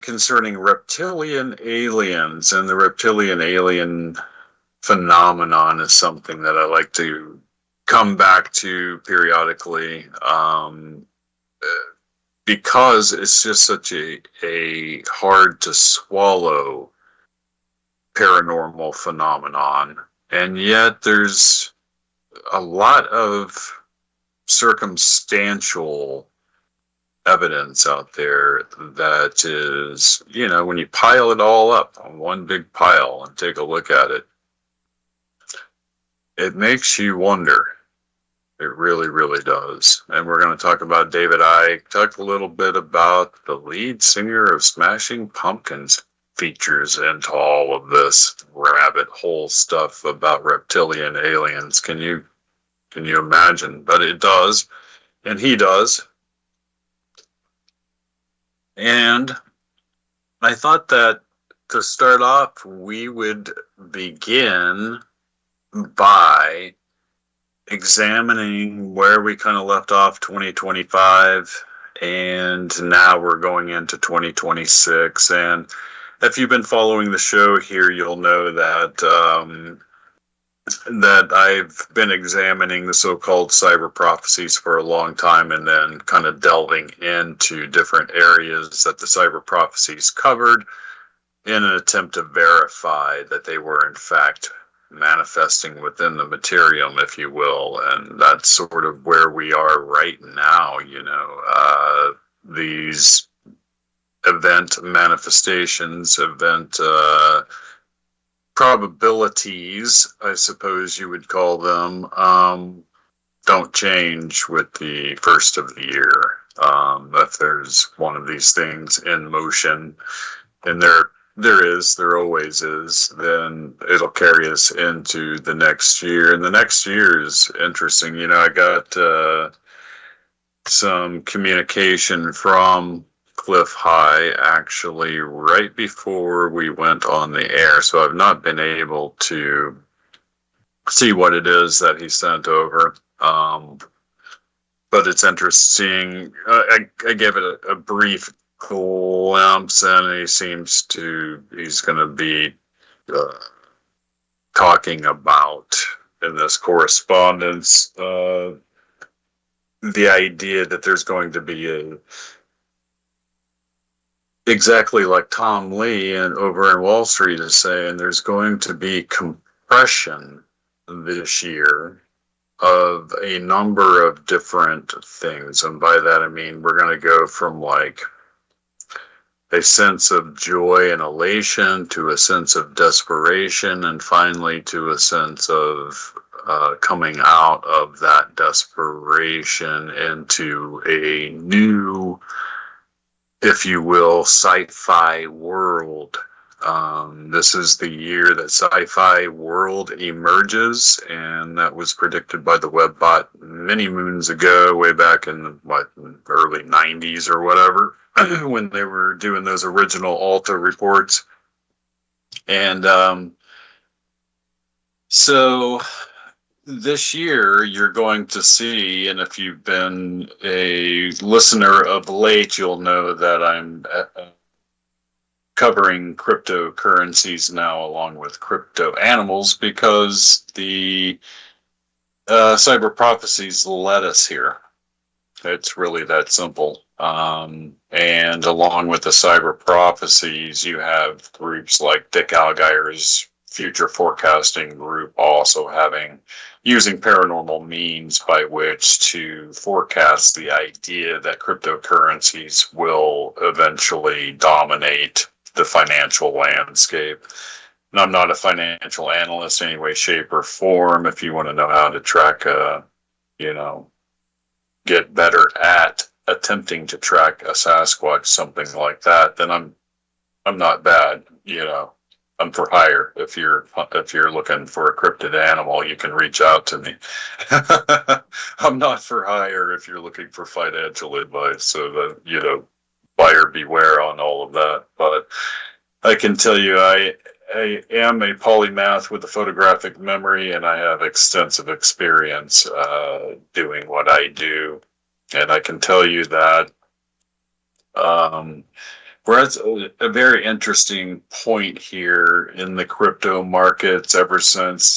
concerning reptilian aliens, and the reptilian alien phenomenon is something that I like to come back to periodically, because it's just such a hard to swallow paranormal phenomenon, and yet there's a lot of circumstantial evidence out there that is, when you pile it all up on one big pile and take a look at it, it makes you wonder. It really, really does. And we're going to talk about David Icke, talk a little bit about the lead singer of Smashing Pumpkins features into all of this rabbit hole stuff about reptilian aliens. Can you imagine? But it does, and he does. And I thought that to start off, we would begin by examining where we kind of left off 2025, and now we're going into 2026. And if you've been following the show here, you'll know that that I've been examining the so-called cyber prophecies for a long time, and then kind of delving into different areas that the cyber prophecies covered in an attempt to verify that they were in fact manifesting within the materium, if you will. And that's sort of where we are right now. These event manifestations, event probabilities, I suppose you would call them, don't change with the first of the year. If there's one of these things in motion, and there always is, then it'll carry us into the next year. And the next year is interesting. I got some communication from Cliff High actually right before we went on the air, so I've not been able to see what it is that he sent over, but it's interesting. I gave it a brief glimpse, and he's going to be talking about in this correspondence the idea that there's going to be exactly like Tom Lee and over in Wall Street is saying, there's going to be compression this year of a number of different things. And by that I mean we're going to go from like a sense of joy and elation to a sense of desperation, and finally to a sense of coming out of that desperation into a new, if you will, sci-fi world. This is the year that sci-fi world emerges, and that was predicted by the Webbot many moons ago, way back in the early 90s or whatever, when they were doing those original Alta reports. And so this year you're going to see, and if you've been a listener of late, you'll know that I'm covering cryptocurrencies now along with crypto animals, because the cyber prophecies led us here. It's really that simple. And along with the cyber prophecies, you have groups like Dick Algeyer's future forecasting group also using paranormal means by which to forecast the idea that cryptocurrencies will eventually dominate the financial landscape. And I'm not a financial analyst in any way, shape, or form. If you want to know how to track get better at attempting to track a Sasquatch, something like that, then I'm not bad. I'm for hire. If you're looking for a cryptid animal, you can reach out to me. I'm not for hire if you're looking for financial advice. So that, buyer beware on all of that. But I can tell you, I am a polymath with a photographic memory, and I have extensive experience doing what I do. And I can tell you that We're at a very interesting point here in the crypto markets ever since